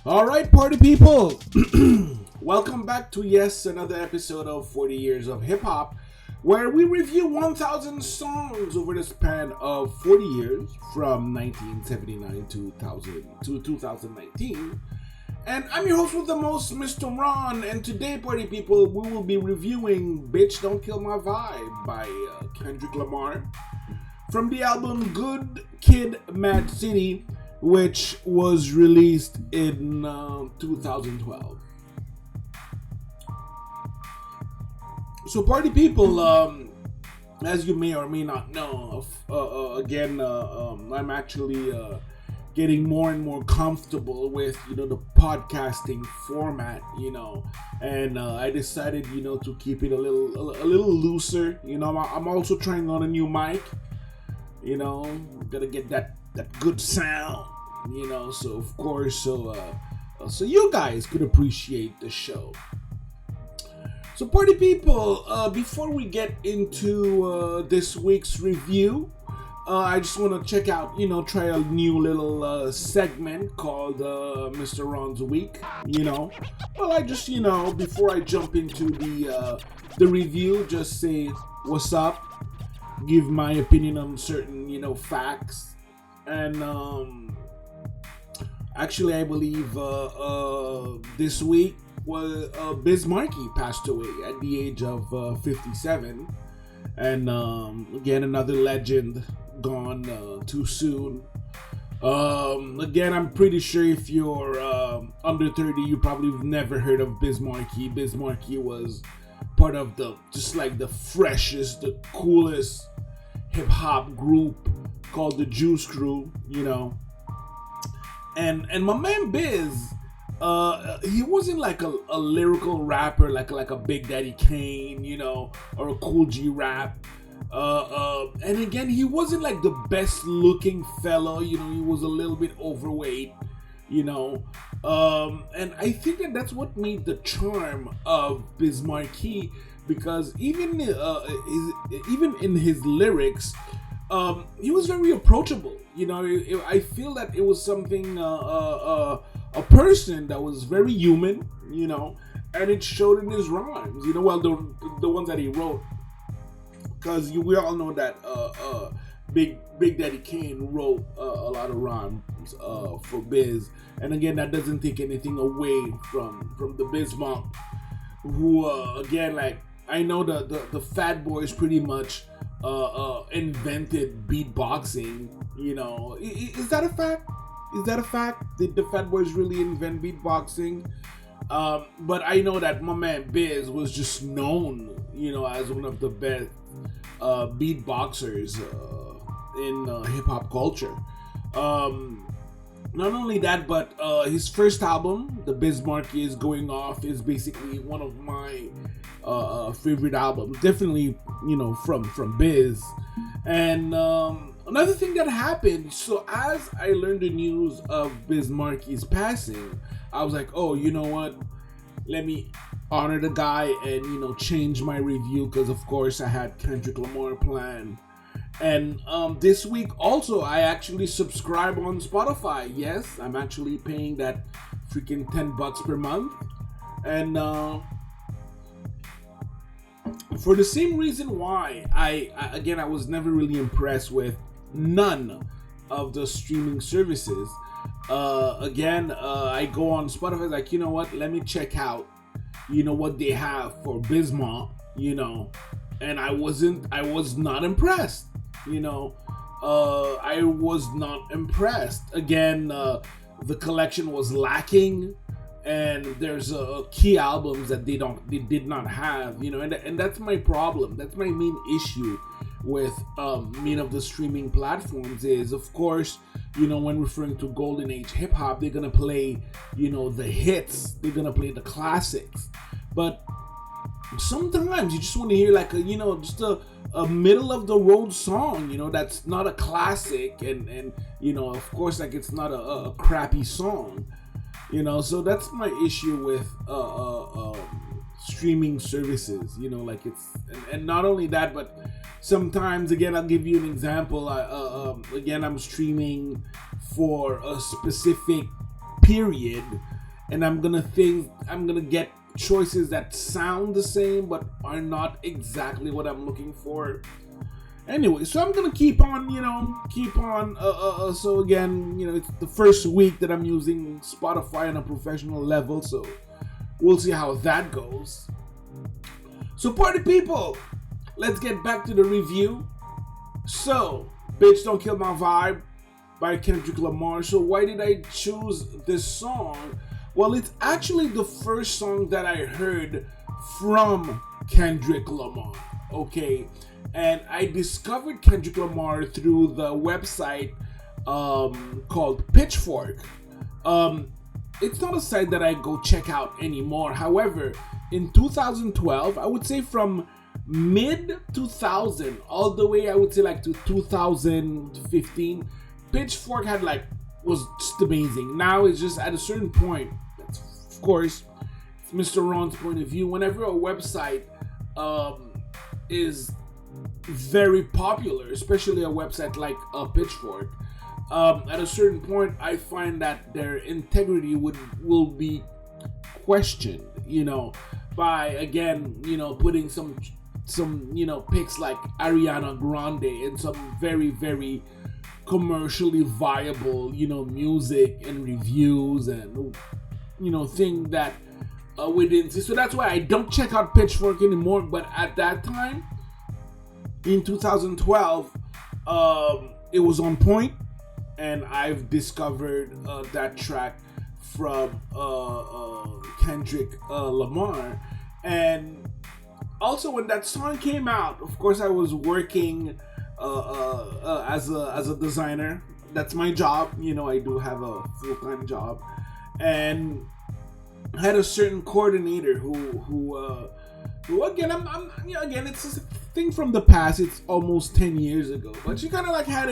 All right, party people. Welcome back to another episode of 40 Years of Hip Hop, where we review 1,000 songs over the span of 40 years from 1979 to 2019. And I'm your host with the most, Mr. Ron, and today, party people, we will be reviewing Bitch Don't Kill My Vibe by Kendrick Lamar from the album Good Kid, M.A.A.D City, which was released in 2012. So, party people, as you may or may not know, I'm actually getting more and more comfortable with the podcasting format, and I decided to keep it a little looser. I'm also trying on a new mic. Gotta get that good sound, so of course, so you guys could appreciate the show. So, party people, before we get into this week's review, I just want to check out, try a new little segment called Mr. Ron's Week, Well, I just, before I jump into the review, just say what's up, give my opinion on certain, facts, and actually, I believe this week was Biz-Markie passed away at the age of 57, and again, another legend gone too soon. Again, I'm pretty sure if you're under 30, you probably have never heard of Biz-Markie. Biz-Markie was part of the freshest, the coolest hip-hop group called the Juice Crew, and my man Biz, he wasn't like a lyrical rapper like a Big Daddy Kane, or a Cool G Rap. And again, he wasn't like the best looking fellow, he was a little bit overweight, and I think that's what made the charm of Biz-Markie, because even in his lyrics, he was very approachable. I feel that it was something, a person that was very human, and it showed in his rhymes, well, the ones that he wrote. Because we all know that Big Daddy Kane wrote a lot of rhymes for Biz, and again, that doesn't take anything away from the Biz Monk, who again, like, I know the Fat Boys pretty much invented beatboxing. Is that a fact? Is that a fact? Did the Fat Boys really invent beatboxing? But I know that my man Biz was just known, as one of the best beatboxers in hip-hop culture. Not only that, but his first album, The Biz-Markie Is Going Off, is basically one of my favorite albums. Definitely, from Biz. And another thing that happened, so as I learned the news of Biz-Markie's passing, I was like, oh, you know what? Let me honor the guy and, change my review, because of course I had Kendrick Lamar planned. And this week also, I actually subscribe on Spotify. Yes, I'm actually paying that freaking $10 per month. And for the same reason why I was never really impressed with none of the streaming services. I go on Spotify, like, you know what, let me check out, what they have for Bismarck, and I was not impressed, I was not impressed. Again, the collection was lacking, and there's key albums that they did not have, and that's my problem. That's my main issue with of the streaming platforms is, of course, when referring to golden age hip hop, they're gonna play, the hits, they're gonna play the classics, but sometimes you just want to hear like just a middle of the road song, that's not a classic, and of course, like, it's not a crappy song, so that's my issue with streaming services, like it's, and not only that, but sometimes, again, I'll give you an example. I'm streaming for a specific period, and I'm gonna get choices that sound the same but are not exactly what I'm looking for. Anyway, so I'm gonna keep on. So again, it's the first week that I'm using Spotify on a professional level, so we'll see how that goes. So party people, let's get back to the review. So, Bitch Don't Kill My Vibe by Kendrick Lamar. So why did I choose this song? Well, it's actually the first song that I heard from Kendrick Lamar, okay? And I discovered Kendrick Lamar through the website called Pitchfork. It's not a site that I go check out anymore. However, in 2012, I would say from mid 2000 all the way, I would say like to 2015, Pitchfork was just amazing. Now it's just at a certain point, of course, it's Mr. Ron's point of view. Whenever a website is very popular, especially a website like Pitchfork, at a certain point, I find that their integrity will be questioned, by again, putting some picks like Ariana Grande and some very, very commercially viable, music and reviews and thing that we didn't see. So that's why I don't check out Pitchfork anymore. But at that time, in 2012, it was on point, and I've discovered that track from Kendrick Lamar. And also, when that song came out, of course, I was working as a designer. That's my job. I do have a full-time job, and I had a certain coordinator who again, again, it's a thing from the past. It's almost 10 years ago, but she kind of had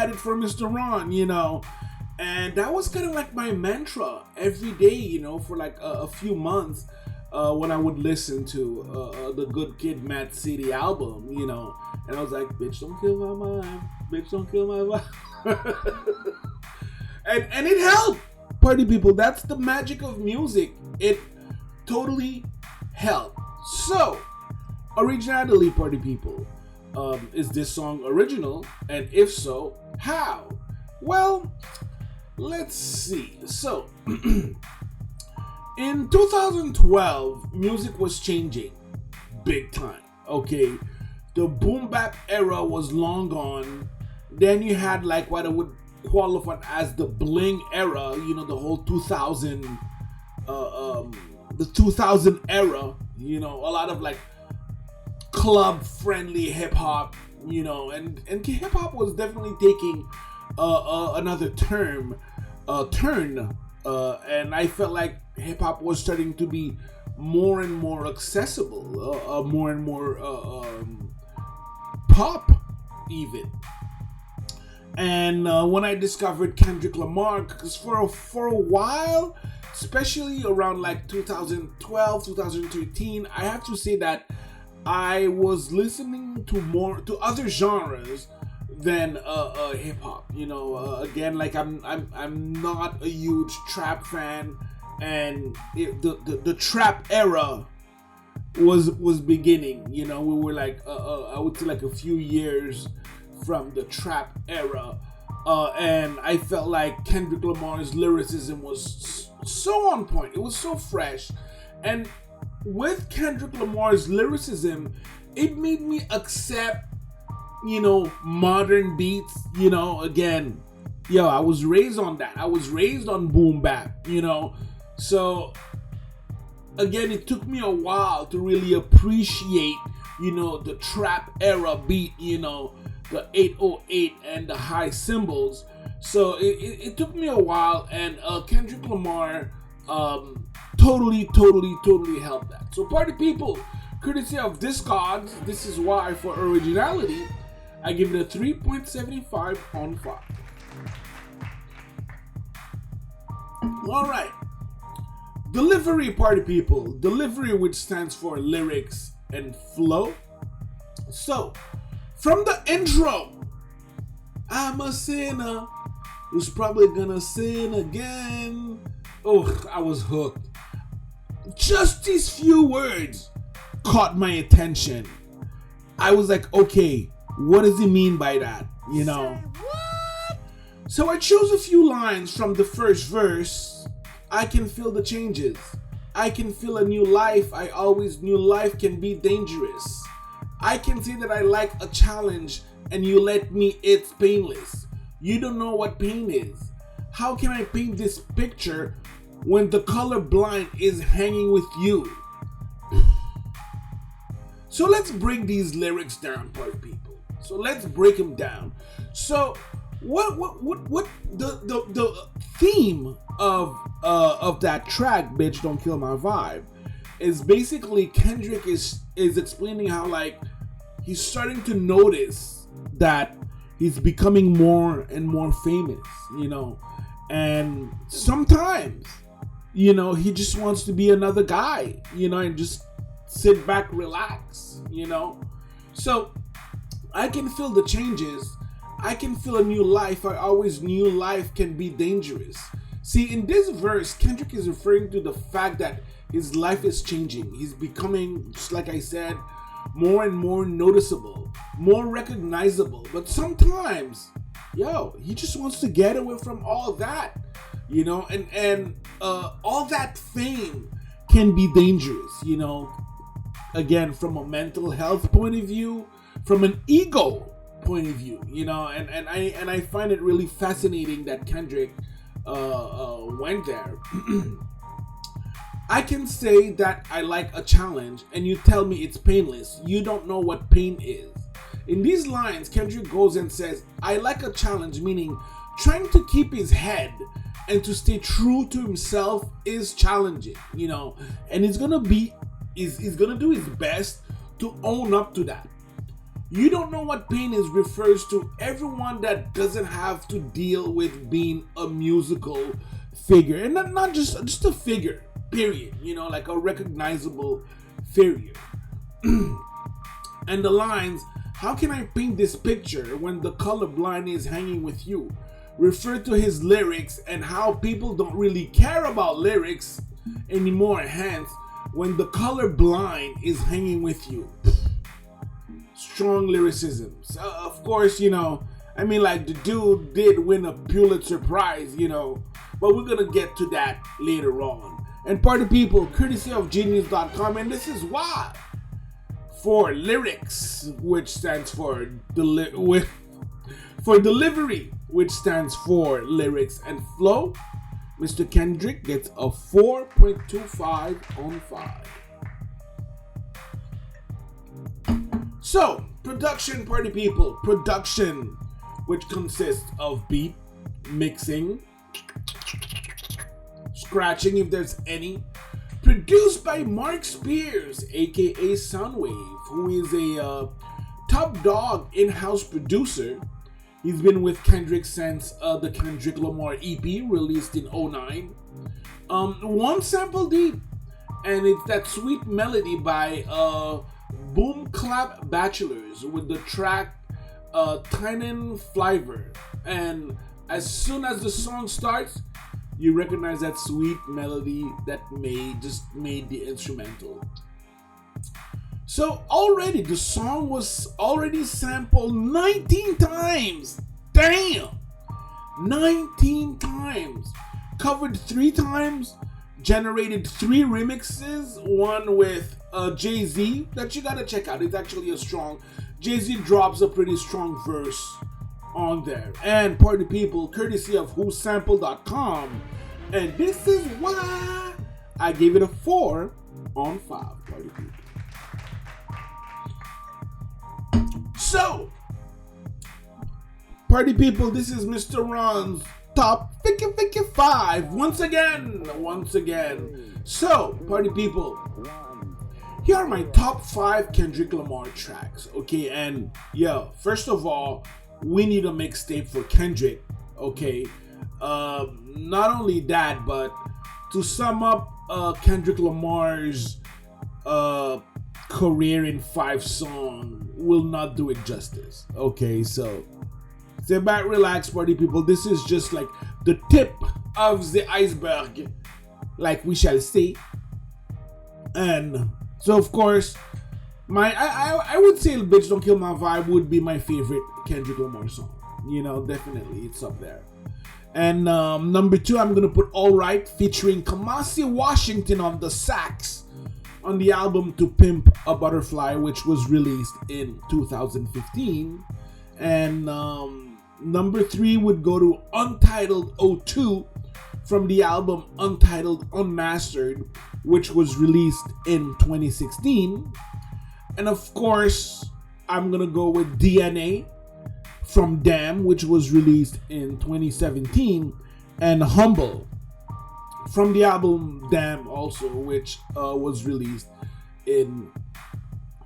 it for Mr. Ron, and that was kind of like my mantra every day, for like a few months. When I would listen to the Good Kid, Mad City album, and I was like, bitch, don't kill my mind, bitch, don't kill my vibe. and it helped, party people. That's the magic of music. It totally helped. So, Originality, party people. Is this song original? And if so, how? Well, let's see. So, in 2012, music was changing big time, okay? The boom bap era was long gone. Then you had like what I would qualify as the bling era, the whole 2000, the 2000 era, a lot of like club-friendly hip-hop, and hip-hop was definitely taking another turn, and I felt like hip-hop was starting to be more and more accessible, more and more pop even. And when I discovered Kendrick Lamar, because for a while, especially around like 2012, 2013, I have to say that I was listening to other genres than hip hop. Again, like I'm not a huge trap fan, and the trap era was beginning. We were like I would say like a few years from the trap era, and I felt like Kendrick Lamar's lyricism was so on point. It was so fresh, and with Kendrick Lamar's lyricism, it made me accept, modern beats. Again, I was raised on that. I was raised on boom bap. So again, it took me a while to really appreciate, the trap era beat. The 808 and the high cymbals. So it took me a while, and Kendrick Lamar totally helped that. So party people, courtesy of Discogs, this is why for Originality, I give it a 3.75 on 5. Alright. Delivery, party people. Delivery, which stands for lyrics and flow. So, from the intro, I'm a sinner who's probably gonna sin again. Oh, I was hooked. Just these few words caught my attention. I was like, okay, what does he mean by that? You know? So I chose a few lines from the first verse. I can feel the changes. I can feel a new life. I always knew life can be dangerous. I can say that I like a challenge and you let me, it's painless. You don't know what pain is. How can I paint this picture when the color blind is hanging with you? So let's break these lyrics down, part people. So let's break them down. So what the theme of that track, Bitch Don't Kill My Vibe, is basically Kendrick is explaining how, like, he's starting to notice that he's becoming more and more famous, you know, and sometimes, you know, he just wants to be another guy, you know, and just sit back, relax, you know. So I can feel the changes. I can feel a new life. I always knew life can be dangerous. See, in this verse, Kendrick is referring to the fact that his life is changing. He's becoming, just like I said, more and more noticeable, more recognizable. But sometimes, he just wants to get away from all that, you know, and all that fame can be dangerous, you know. Again, from a mental health point of view, from an ego point of view, you know, and I find it really fascinating that Kendrick went there. I can say that I like a challenge and you tell me it's painless. You don't know what pain is. In these lines, Kendrick goes and says, I like a challenge, meaning trying to keep his head and to stay true to himself is challenging, you know, and he's gonna do his best to own up to that. You don't know what pain is refers to everyone that doesn't have to deal with being a musical figure, and not just a figure, period, you know, like a recognizable figure. And the lines, how can I paint this picture when the color blind is hanging with you, refer to his lyrics and how people don't really care about lyrics anymore, hence when the color blind is hanging with you. Strong lyricism. So, of course, you know, I mean, like, the dude did win a Pulitzer Prize, you know, but we're gonna get to that later on. And party people, courtesy of genius.com, and this is why. For lyrics, which stands for delivery, which stands for lyrics and flow, Mr. Kendrick gets a 4.25 on 5. So, production, party people. Production, which consists of beat, mixing, scratching if there's any. Produced by Mark Spears, aka Soundwave, who is a top dog in-house producer. He's been with Kendrick since the Kendrick Lamar EP released in 2009. One sample deep, and it's that sweet melody by Boom Clap Bachelors with the track Tynan Flyver. And as soon as the song starts, you recognize that sweet melody that just made the instrumental. So already the song was already sampled 19 times. Damn! 19 times. Covered 3 times. Generated 3 remixes. One with Jay-Z that you gotta check out. It's actually a strong. Jay-Z drops a pretty strong verse on there. And party people, courtesy of whosample.com. And this is why I gave it a 4 on 5, party people. So, party people, this is Mr. Ron's top 55 once again. So, party people, here are my top 5 Kendrick Lamar tracks, okay? And first of all, we need a mixtape for Kendrick, okay? Not only that, but to sum up Kendrick Lamar's career in 5 songs will not do it justice, okay? So sit back, relax, party people. This is just like the tip of the iceberg, like we shall see. And so, of course, I would say Bitch Don't Kill My Vibe would be my favorite Kendrick Lamar song. Definitely it's up there. And number 2, I'm gonna put All Right featuring Kamasi Washington on the sax on the album To Pimp a Butterfly, which was released in 2015. And number 3 would go to Untitled 02 from the album Untitled Unmastered, which was released in 2016. And of course, I'm gonna go with DNA from Damn, which was released in 2017, and Humble from the album Damn also, which was released in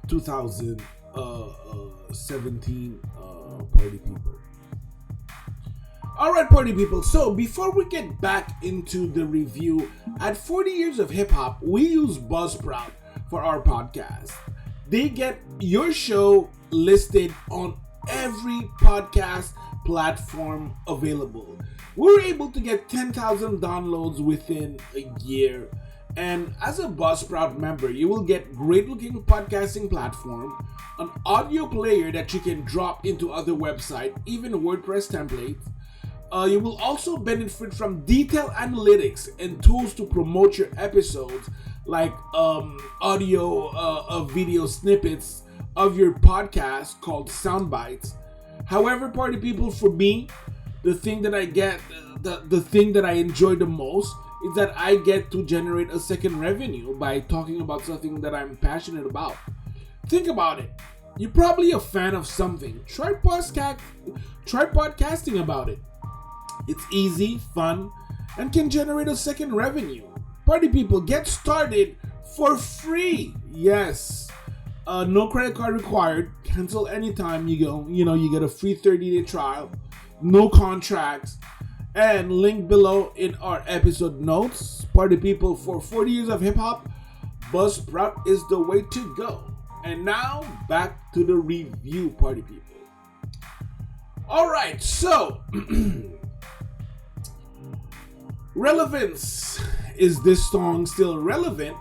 2017. Party people. Alright, party people, so before we get back into the review, at 40 Years of Hip Hop, we use Buzzsprout for our podcast. They get your show listed on every podcast platform available. We were able to get 10,000 downloads within a year. And as a Buzzsprout member, you will get great looking podcasting platform, an audio player that you can drop into other websites, even WordPress templates. You will also benefit from detailed analytics and tools to promote your episodes, like audio, video snippets of your podcast called sound bites. However, party people, for me, the thing that I get, the thing that I enjoy the most is that I get to generate a second revenue by talking about something that I'm passionate about. Think about it. You're probably a fan of something. Try podcasting about it. It's easy, fun, and can generate a second revenue. Party people, get started for free. Yes. No credit card required. Cancel anytime you go. You get a free 30-day trial. No contracts. And link below in our episode notes. Party people, for 40 years of hip hop, Buzzsprout is the way to go. And now back to the review, party people. Alright, so Relevance. Is this song still relevant?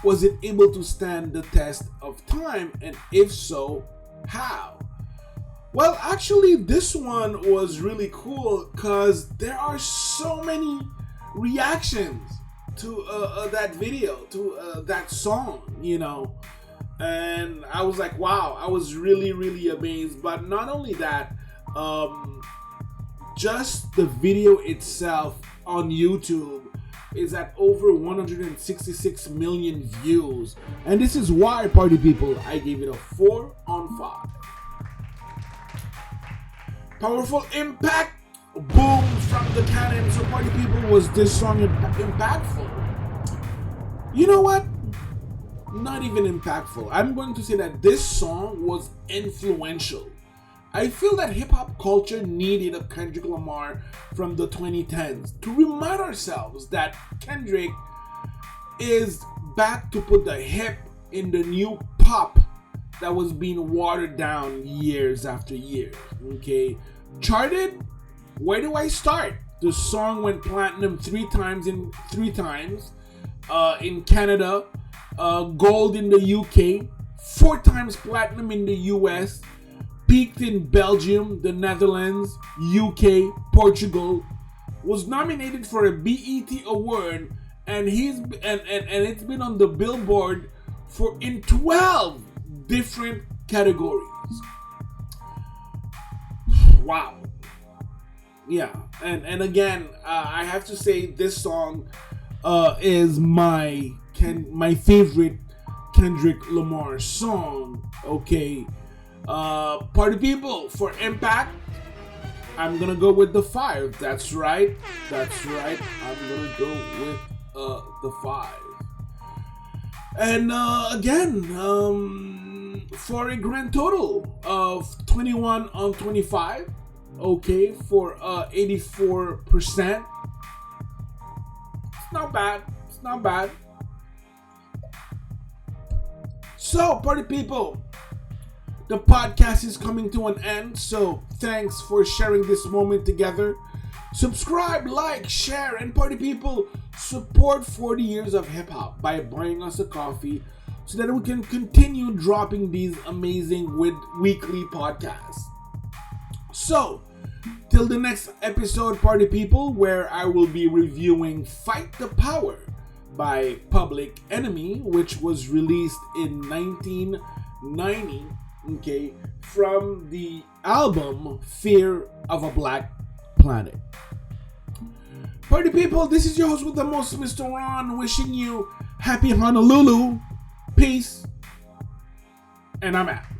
Was it able to stand the test of time? And if so, how? Well, actually, this one was really cool because there are so many reactions to that video, to that song, and I was like, wow, I was really, really amazed. But not only that, just the video itself on YouTube is at over 166 million views, and this is why, party people, I gave it a 4 on 5. Powerful impact, boom from the cannon. So, party people, was this song impactful? You know what? Not even impactful. I'm going to say that this song was influential. I feel that hip-hop culture needed a Kendrick Lamar from the 2010s to remind ourselves that Kendrick is back to put the hip in the new pop that was being watered down years after years. Okay, charted. Where do I start? The song went platinum three times in Canada, gold in the UK, 4 times platinum in the US, peaked in Belgium, the Netherlands, UK, Portugal, was nominated for a BET award, and it's been on the Billboard in 12 different categories. Wow. Yeah, and again, I have to say this song is my favorite Kendrick Lamar song. Okay, party people, for impact, I'm gonna go with the 5. That's right. I'm gonna go with the 5. And again, for a grand total of 21 on 25. Okay, for 84%. It's not bad. So, party people, the podcast is coming to an end. So, thanks for sharing this moment together. Subscribe, like, share, and party people, support 40 years of hip hop by buying us a coffee so that we can continue dropping these amazing weekly podcasts. So, till the next episode, party people, where I will be reviewing Fight the Power by Public Enemy, which was released in 1990, okay, from the album Fear of a Black Planet. Party people, this is your host with the most, Mr. Ron, wishing you happy Honolulu, peace, and I'm out.